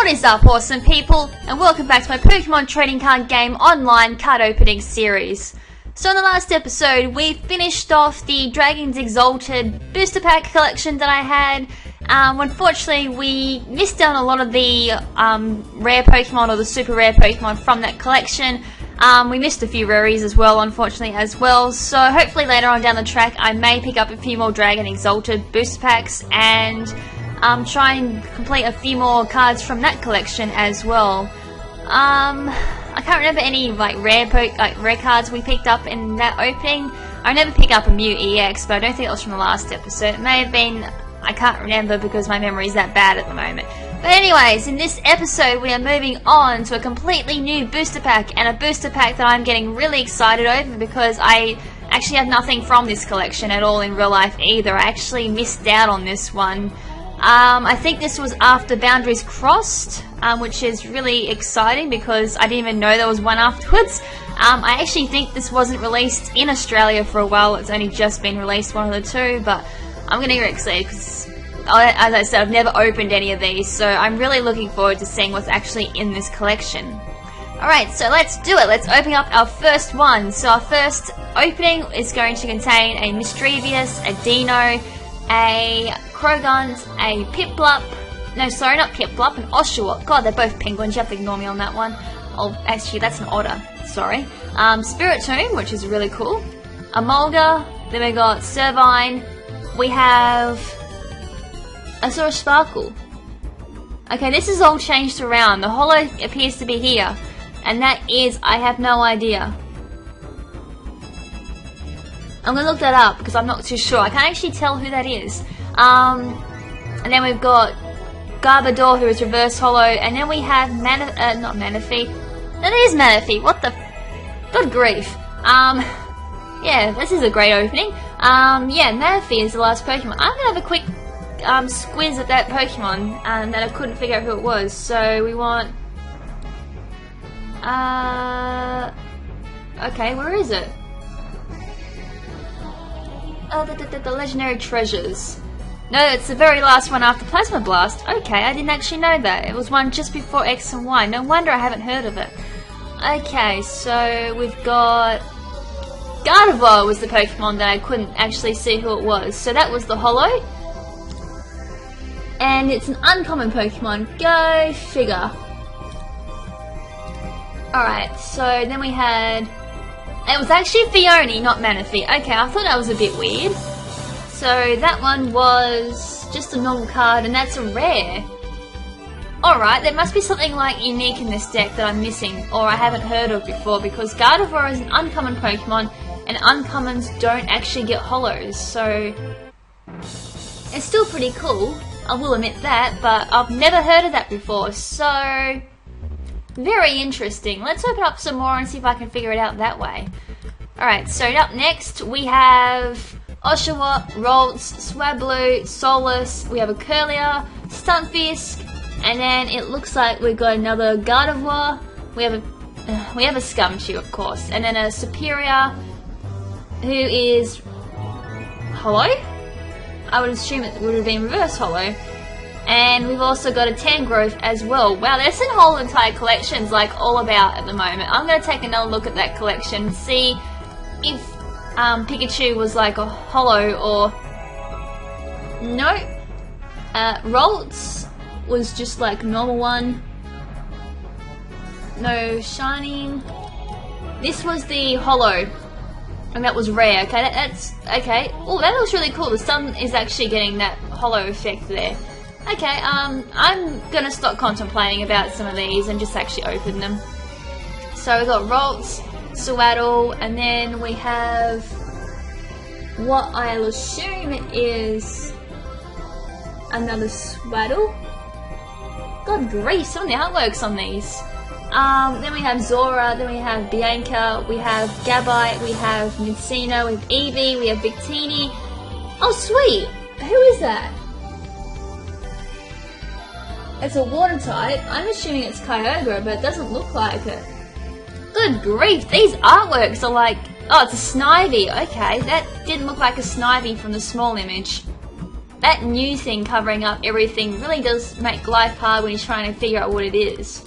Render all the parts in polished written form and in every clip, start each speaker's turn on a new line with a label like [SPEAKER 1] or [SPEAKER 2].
[SPEAKER 1] What is up, awesome people, and welcome back to my Pokemon trading card game online card opening series. So in the last episode, we finished off the Dragon's Exalted booster pack collection that I had. Unfortunately, we missed out on a lot of the rare Pokemon or the super rare Pokemon from that collection. We missed a few raries as well, unfortunately, as well. So hopefully later on down the track, I may pick up a few more Dragon Exalted booster packs and try and complete a few more cards from that collection as well. I can't remember any rare cards we picked up in that opening. I never picked up a Mew EX, but I don't think it was from the last episode. It may have been. I can't remember because my memory is that bad at the moment. But anyways, in this episode we are moving on to a completely new booster pack, and a booster pack that I'm getting really excited over because I actually have nothing from this collection at all in real life either. I actually missed out on this one. I think this was after Boundaries Crossed, which is really exciting because I didn't even know there was one afterwards. I actually think this wasn't released in Australia for a while. It's only just been released, one of the two, but I'm going to get excited because, as I said, I've never opened any of these, so I'm really looking forward to seeing what's actually in this collection. Alright, so let's do it. Let's open up our first one. So our first opening is going to contain a Mischievous, a Dino, a Croagunk, a Piplup, no sorry, not Piplup, an Oshawott. God, they're both penguins, you have to ignore me on that one. Oh, actually that's an otter, sorry. Spiritomb, which is really cool. Emolga, then we got Servine, we have Azure Sparkle. Okay, this is all changed around. The holo appears to be here, and that is, I have no idea. I'm going to look that up because I'm not too sure. I can't actually tell who that is. And then we've got Garbodor, who is reverse holo, and then we have not Manaphy. No, that is Manaphy. What the? Good grief. Yeah, this is a great opening. Yeah, Manaphy is the last Pokemon. I'm gonna have a quick squiz at that Pokemon that I couldn't figure out who it was. So we want. Okay, where is it? Oh, the legendary treasures. No, it's the very last one after Plasma Blast. Okay, I didn't actually know that. It was one just before X and Y. No wonder I haven't heard of it. Okay, so we've got... Gardevoir was the Pokemon that I couldn't actually see who it was. So that was the holo. And it's an uncommon Pokemon. Go figure. Alright, so then we had... It was actually Phione, not Manaphy. Okay, I thought that was a bit weird. So that one was just a normal card, and that's a rare. Alright, there must be something unique in this deck that I'm missing, or I haven't heard of before, because Gardevoir is an uncommon Pokemon, and uncommons don't actually get holos, so it's still pretty cool, I will admit that, but I've never heard of that before, so very interesting. Let's open up some more and see if I can figure it out that way. Alright, so up next we have Oshawott, Ralts, Swablu, Solus, we have a Curlier, Stunfisk, and then it looks like we've got another Gardevoir, we have a Scumshoe, of course, and then a Superior, who is holo? I would assume it would have been reverse holo. And we've also got a Tangrowth as well. Wow, there's a whole entire collections all about at the moment. I'm going to take another look at that collection and see if Pikachu was like a holo or... No. Ralts was just like a normal one. No shining. This was the holo. And that was rare. Okay, that's... Okay. Oh, that looks really cool. The sun is actually getting that holo effect there. Okay, I'm gonna stop contemplating about some of these and just actually open them. So we've got Ralts, Sewaddle, and then we have what I'll assume is another Sewaddle. God grief, some of the artworks on these. Then we have Zora, then we have Bianca, we have Gabite, we have Mincino, we have Eevee, we have Victini. Oh sweet! Who is that? It's a water type. I'm assuming it's Kyogre, but it doesn't look like it. Good grief, these artworks are oh, it's a Snivy. Okay, that didn't look like a Snivy from the small image. that new thing covering up everything really does make life hard when you're trying to figure out what it is.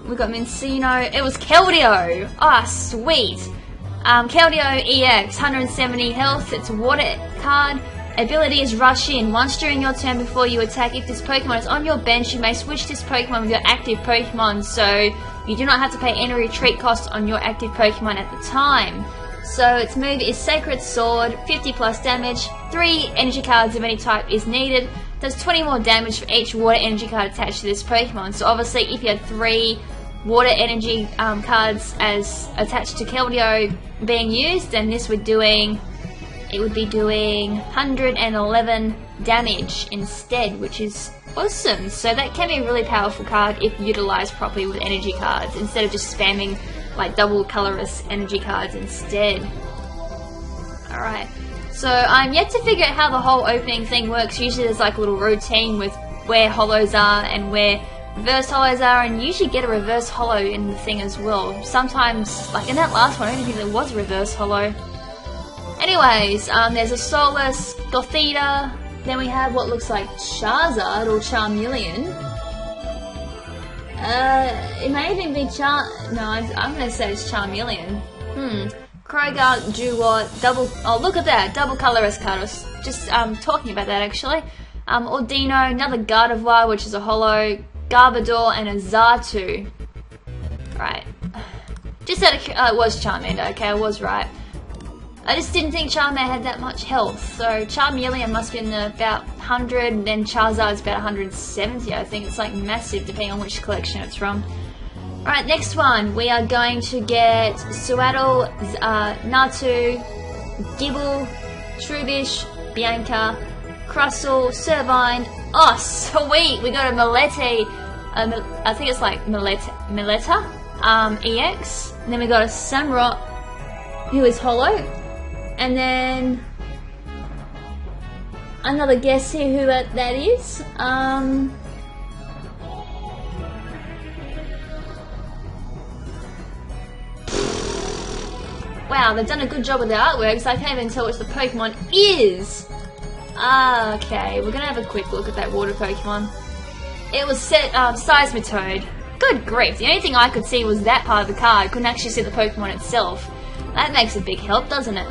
[SPEAKER 1] We've got Mincino. It was Keldeo. Ah, sweet. Keldeo EX, 170 health. It's a water card. Ability is Rush In. Once during your turn before you attack, if this Pokemon is on your bench, you may switch this Pokemon with your active Pokemon, so you do not have to pay any retreat costs on your active Pokemon at the time. So its move is Sacred Sword, 50 plus damage, 3 energy cards of any type is needed, does 20 more damage for each water energy card attached to this Pokemon. So obviously if you had 3 water energy cards as attached to Keldeo being used, then this would be doing 111 damage instead, which is awesome. So that can be a really powerful card if utilised properly with energy cards, instead of just spamming like double colorless energy cards instead. Alright, so I'm yet to figure out how the whole opening thing works. Usually there's like a little routine with where hollows are and where reverse hollows are, and you usually get a reverse hollow in the thing as well. Sometimes, like in that last one, I don't think there was a reverse hollow. Anyways, there's a Soulless, Gothita, then we have what looks like Charizard or Charmeleon. It may even be no, I'm gonna say it's Charmeleon. Krogar, Duwat, oh look at that, double colorless card. I was just talking about that actually. Ordino, another Gardevoir, which is a holo, Garbodor, and a Xatu. Right. Just out of, it was Charmander, okay, I was right. I just didn't think Charmander had that much health, so Charmeleon must be in about 100, and then Charizard's about 170, I think. It's like massive depending on which collection it's from. Alright, next one, we are going to get Sewaddle, Natu, Gibble, Trubbish, Bianca, Crustle, Servine. Oh, sweet! We got a Mileti, I think it's like Mileta, EX. And then we got a Samurott, who is holo. And then another guess here who that is. Wow, they've done a good job with the artwork, so I can't even tell which the Pokemon is. Okay, we're gonna have a quick look at that water Pokemon. It was set Seismitoad. Good grief, the only thing I could see was that part of the card. Couldn't actually see the Pokemon itself. That makes a big help, doesn't it?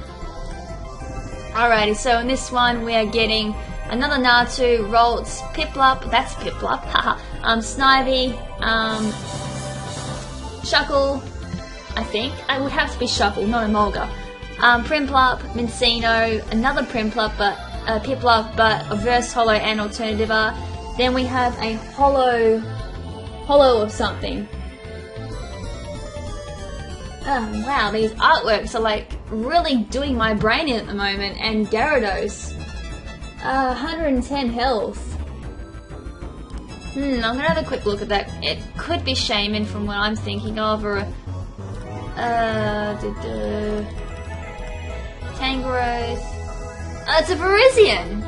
[SPEAKER 1] Alrighty, so in this one we are getting another Natu, Ralts, Piplup, that's Piplup, haha, Snivy, Shuckle, I think. It would have to be Shuckle, not Emolga. Primplup, Mincino, another Primplup, but Piplup, but a Verse Holo and Alternativa. Then we have a Holo of something. Oh wow, these artworks are like really doing my brain in at the moment. And Gyarados, 110 health. I'm gonna have a quick look at that. It could be Shaman from what I'm thinking of, or Tangrowth. It's a Virizion.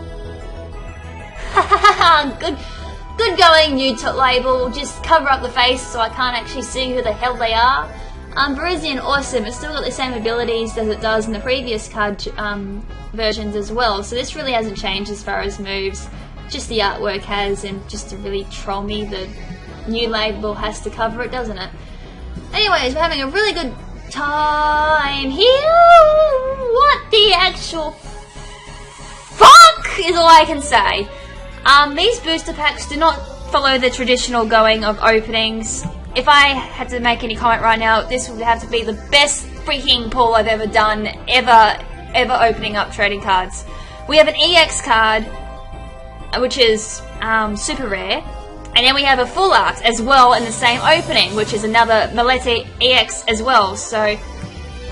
[SPEAKER 1] Good going, new label. Just cover up the face so I can't actually see who the hell they are. Virizion, awesome. It's still got the same abilities as it does in the previous card versions as well. So this really hasn't changed as far as moves. Just the artwork has, and just to really troll me, the new label has to cover it, doesn't it? Anyways, we're having a really good time here. What the actual fuck is all I can say. These booster packs do not follow the traditional going of openings. If I had to make any comment right now, this would have to be the best freaking pull I've ever done, ever opening up trading cards. We have an EX card, which is super rare, and then we have a full art as well in the same opening, which is another Mileti EX as well. So I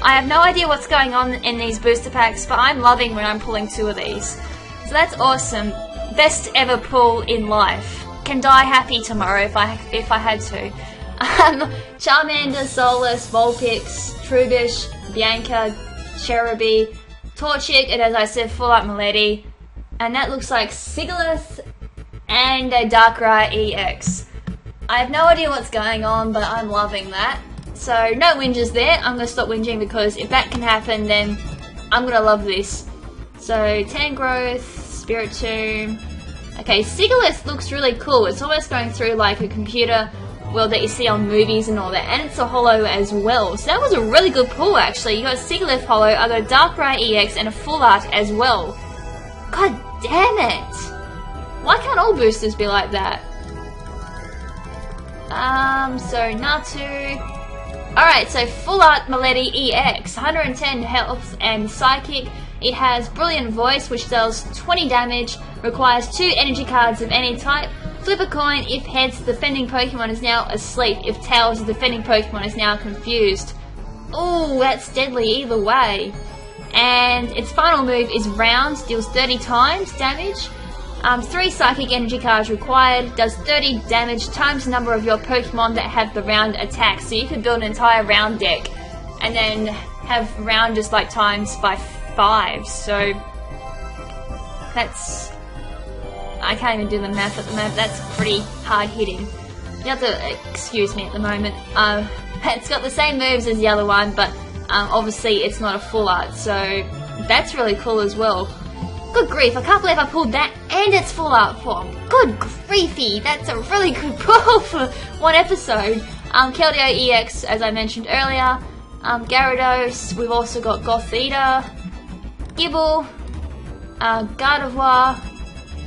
[SPEAKER 1] have no idea what's going on in these booster packs, but I'm loving when I'm pulling 2 of these. So that's awesome. Best ever pull in life. Can die happy tomorrow if I had to. Charmander, Soulless, Vulpix, Trubbish, Bianca, Cherubi, Torchic, and as I said, full art Mileti. And that looks like Sigilyph and a Darkrai EX. I have no idea what's going on, but I'm loving that. So no whinges there. I'm going to stop whinging, because if that can happen, then I'm going to love this. So Tangrowth, Spiritomb. Okay, Sigalith looks really cool. It's almost going through like a computer world that you see on movies and all that, and it's a holo as well. So that was a really good pull actually. You got a Sigalith holo, I got a Darkrai EX and a full art as well. God damn it! Why can't all boosters be like that? So Natu. Alright, so full art Milady EX, 110 health and psychic. It has Brilliant Voice, which deals 20 damage, requires 2 energy cards of any type. Flip a coin if heads, the defending Pokemon is now asleep. If tails, the defending Pokemon is now confused. Ooh, that's deadly either way. And its final move is Round, deals 30 times damage. 3 psychic energy cards required, does 30 damage times the number of your Pokemon that have the Round attack. So you could build an entire Round deck and then have Round just like times by 5. So that's... I can't even do the math at the moment. That's pretty hard hitting. You have to excuse me at the moment. It's got the same moves as the other one, but obviously it's not a full art. So that's really cool as well. Good grief, I can't believe I pulled that and its full art form. Good griefy, that's a really good pull for one episode. Keldeo EX, as I mentioned earlier. Gyarados, we've also got Gothita, Gible, Gardevoir,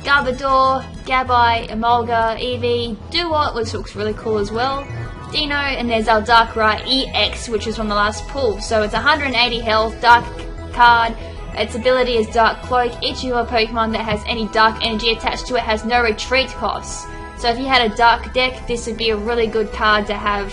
[SPEAKER 1] Garbodor, Gabai, Emolga, Eevee, Duot, which looks really cool as well. Dino, and there's our Darkrai EX, which is from the last pull. So it's 180 health, dark card. Its ability is Dark Cloak. Each of your Pokemon that has any dark energy attached to it has no retreat costs. So if you had a dark deck, this would be a really good card to have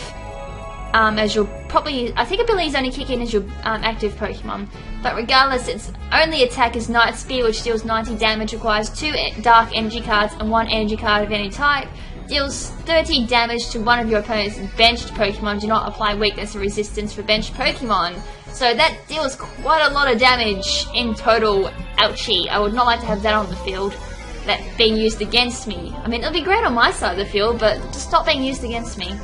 [SPEAKER 1] as your probably... I think abilities only kick in as your active Pokemon. But regardless, its only attack is Night Spear, which deals 90 damage, requires 2 dark energy cards and 1 energy card of any type. Deals 30 damage to one of your opponent's benched Pokemon. Do not apply weakness or resistance for benched Pokemon. So that deals quite a lot of damage in total. Ouchie. I would not like to have that on the field. That being used against me. I mean, it'll be great on my side of the field, but just not being used against me.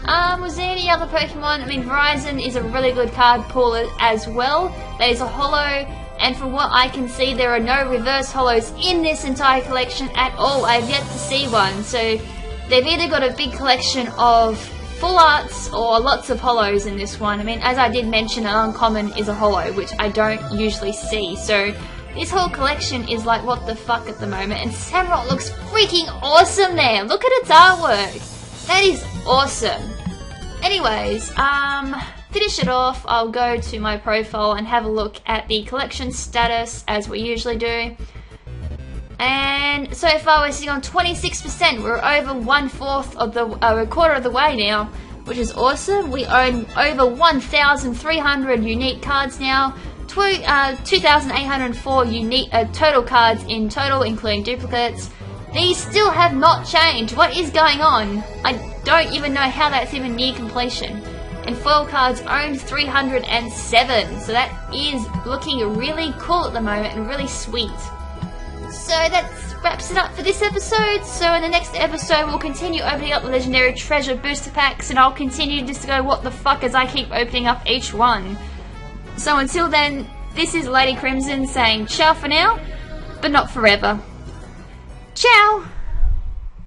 [SPEAKER 1] Was there any other Pokemon? I mean, Verizon is a really good card pull as well. That is a holo, and from what I can see, there are no reverse holos in this entire collection at all. I have yet to see one. So they've either got a big collection of full arts or lots of holos in this one. I mean, as I did mention, an uncommon is a holo, which I don't usually see. So this whole collection is like, what the fuck at the moment. And Samurott looks freaking awesome there. Look at its artwork. That is awesome. Anyways, finish it off. I'll go to my profile and have a look at the collection status as we usually do. And so far we're sitting on 26%. We're over 1/4 of the a quarter of the way now, which is awesome. We own over 1,300 unique cards now. 2,804 unique total cards in total, including duplicates. These still have not changed. What is going on? I don't even know how that's even near completion. And foil cards owned 307. So that is looking really cool at the moment and really sweet. So that wraps it up for this episode. So in the next episode we'll continue opening up the legendary treasure booster packs, and I'll continue just to go what the fuck as I keep opening up each one. So until then, this is Lady Crimson saying ciao for now, but not forever. Ciao!